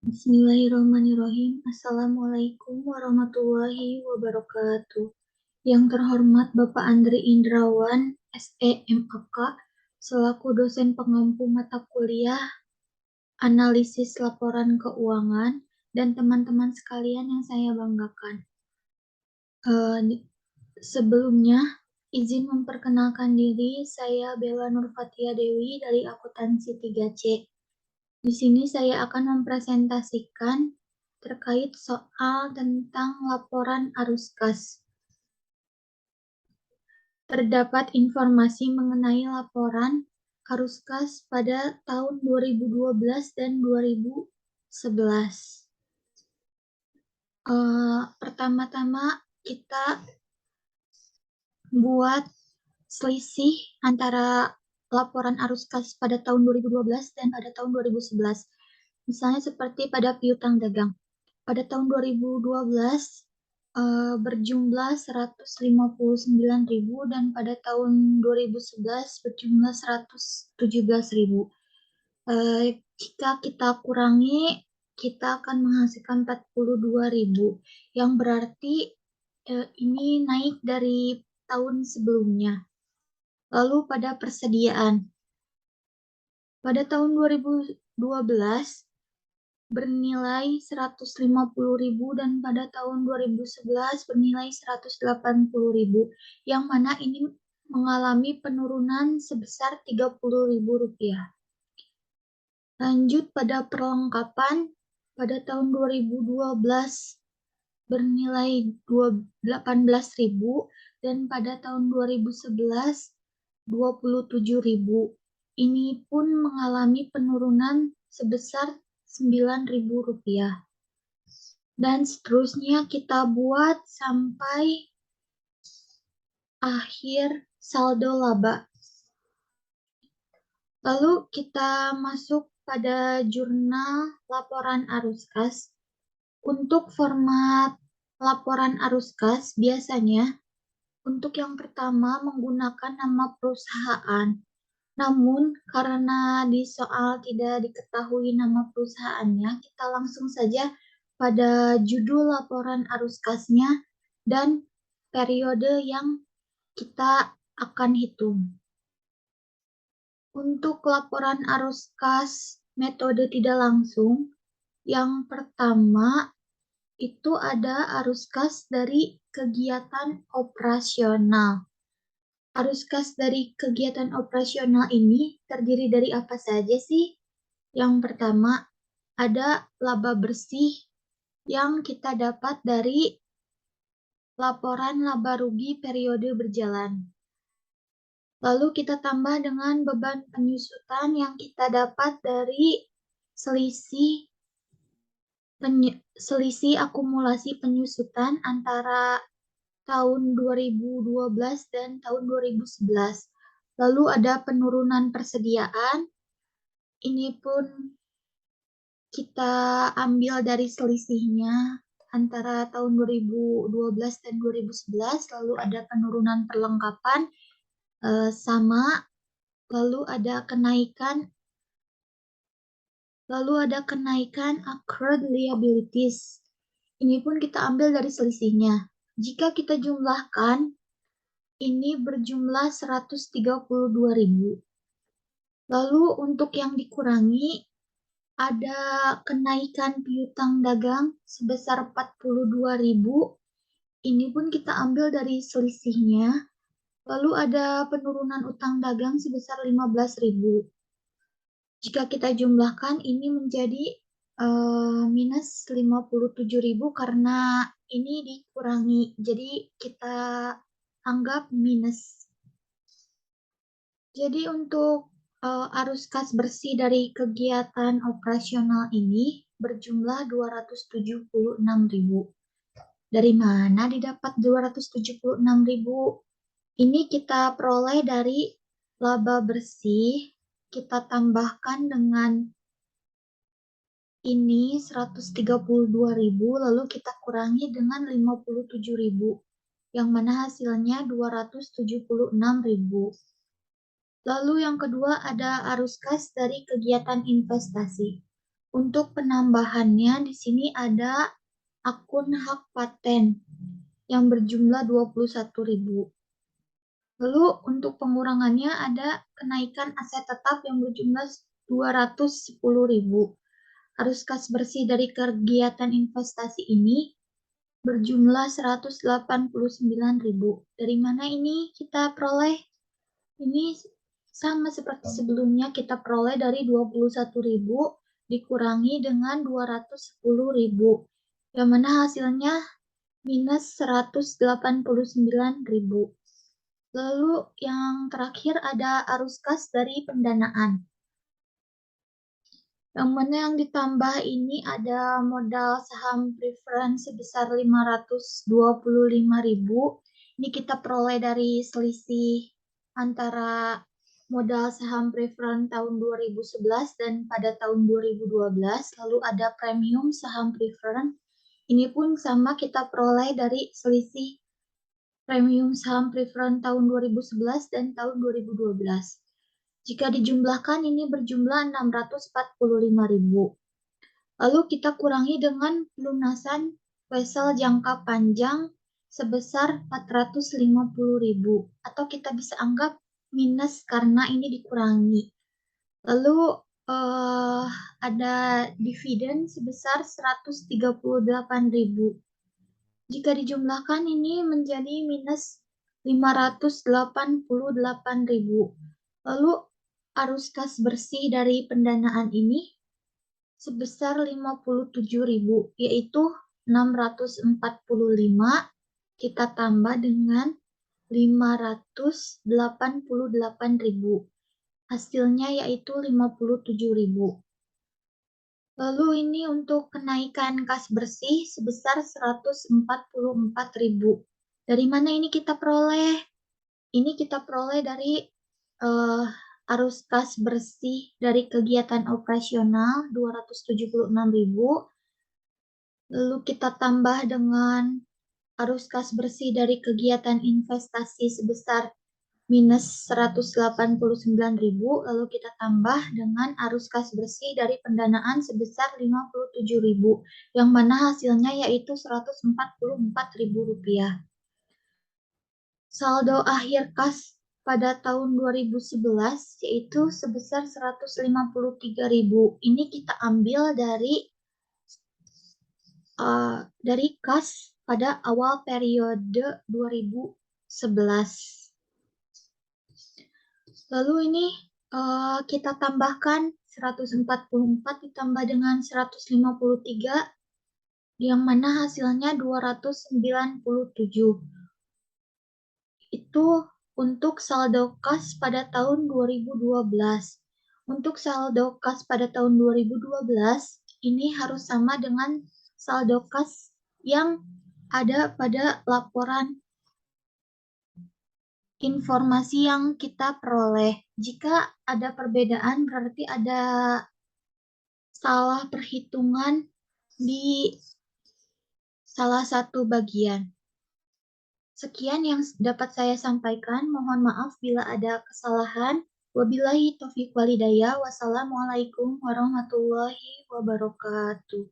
Bismillahirrahmanirrahim. Assalamualaikum warahmatullahi wabarakatuh. Yang terhormat Bapak Andri Indrawan, SEMAK, selaku dosen pengampu mata kuliah analisis laporan keuangan, dan teman-teman sekalian yang saya banggakan. Sebelumnya, izin memperkenalkan diri, saya Bella Nurfatia Dewi dari Akuntansi 3C. Di sini saya akan mempresentasikan terkait soal tentang laporan arus kas. Terdapat informasi mengenai laporan arus kas pada tahun 2012 dan 2011. Pertama-tama kita buat selisih antara laporan arus kas pada tahun 2012 dan pada tahun 2011. Misalnya seperti pada piutang dagang. Pada tahun 2012 berjumlah 159.000 dan pada tahun 2011 berjumlah 117.000. Jika kita kurangi, kita akan menghasilkan 42.000, yang berarti ini naik dari tahun sebelumnya. Lalu pada persediaan. Pada tahun 2012 bernilai 150.000 dan pada tahun 2011 bernilai 180.000, yang mana ini mengalami penurunan sebesar 30.000 rupiah. Lanjut pada perlengkapan, pada tahun 2012 bernilai 18.000 dan pada tahun 2011 27.000. Ini pun mengalami penurunan sebesar 9.000 rupiah. Dan seterusnya kita buat sampai akhir saldo laba. Lalu kita masuk pada jurnal laporan arus kas. Untuk format laporan arus kas biasanya untuk yang pertama menggunakan nama perusahaan. Namun karena di soal tidak diketahui nama perusahaannya, kita langsung saja pada judul laporan arus kasnya dan periode yang kita akan hitung. Untuk laporan arus kas metode tidak langsung, yang pertama itu ada arus kas dari kegiatan operasional. Arus kas dari kegiatan operasional ini terdiri dari apa saja sih? Yang pertama, ada laba bersih yang kita dapat dari laporan laba rugi periode berjalan. Lalu kita tambah dengan beban penyusutan yang kita dapat dari selisih akumulasi penyusutan antara tahun 2012 dan tahun 2011. Lalu ada penurunan persediaan. Ini pun kita ambil dari selisihnya antara tahun 2012 dan 2011. Lalu ada penurunan perlengkapan sama. Lalu ada kenaikan accrued liabilities. Ini pun kita ambil dari selisihnya. Jika kita jumlahkan, ini berjumlah 132.000. Lalu untuk yang dikurangi, ada kenaikan piutang dagang sebesar 42.000. Ini pun kita ambil dari selisihnya. Lalu ada penurunan utang dagang sebesar 15.000. Jika kita jumlahkan, ini menjadi minus 57.000 karena ini dikurangi. Jadi kita anggap minus. Jadi untuk arus kas bersih dari kegiatan operasional ini berjumlah 276.000. Dari mana didapat 276.000? Ini kita peroleh dari laba bersih, kita tambahkan dengan ini 132.000, lalu kita kurangi dengan 57.000, yang mana hasilnya 276.000. Lalu yang kedua ada arus kas dari kegiatan investasi. Untuk penambahannya di sini ada akun hak paten yang berjumlah 21.000. Lalu untuk pengurangannya ada kenaikan aset tetap yang berjumlah 210.000. Arus kas bersih dari kegiatan investasi ini berjumlah 189.000. Dari mana ini kita peroleh? Ini sama seperti sebelumnya, kita peroleh dari 21.000 dikurangi dengan 210.000. Yang mana hasilnya minus 189.000. Lalu yang terakhir ada arus kas dari pendanaan. Yang mana yang ditambah ini ada modal saham preference sebesar 525.000. Ini kita peroleh dari selisih antara modal saham preference tahun 2011 dan pada tahun 2012. Lalu ada premium saham preference. Ini pun sama, kita peroleh dari selisih premium saham preference tahun 2011 dan tahun 2012. Jika dijumlahkan ini berjumlah 645.000. Lalu kita kurangi dengan pelunasan wesel jangka panjang sebesar 450.000, atau kita bisa anggap minus karena ini dikurangi. Lalu ada dividen sebesar 138.000. Jika dijumlahkan ini menjadi minus 588.000. Lalu arus kas bersih dari pendanaan ini sebesar 57.000, yaitu 645 kita tambah dengan 588.000. Hasilnya yaitu 57.000. Lalu ini untuk kenaikan kas bersih sebesar 144.000. Dari mana ini kita peroleh? Ini kita peroleh dari arus kas bersih dari kegiatan operasional 276.000. Lalu kita tambah dengan arus kas bersih dari kegiatan investasi sebesar minus 189.000. Lalu kita tambah dengan arus kas bersih dari pendanaan sebesar 57.000, yang mana hasilnya yaitu 144.000 rupiah. Saldo akhir kas pada tahun 2011 yaitu sebesar 153.000. Ini kita ambil dari kas pada awal periode 2011. Lalu ini kita tambahkan 144 ditambah dengan 153, yang mana hasilnya 297. Itu untuk saldo kas pada tahun 2012. Untuk saldo kas pada tahun 2012, ini harus sama dengan saldo kas yang ada pada laporan informasi yang kita peroleh. Jika ada perbedaan, berarti ada salah perhitungan di salah satu bagian. Sekian yang dapat saya sampaikan. Mohon maaf bila ada kesalahan. Wabillahi taufiq walhidayah. Wassalamualaikum warahmatullahi wabarakatuh.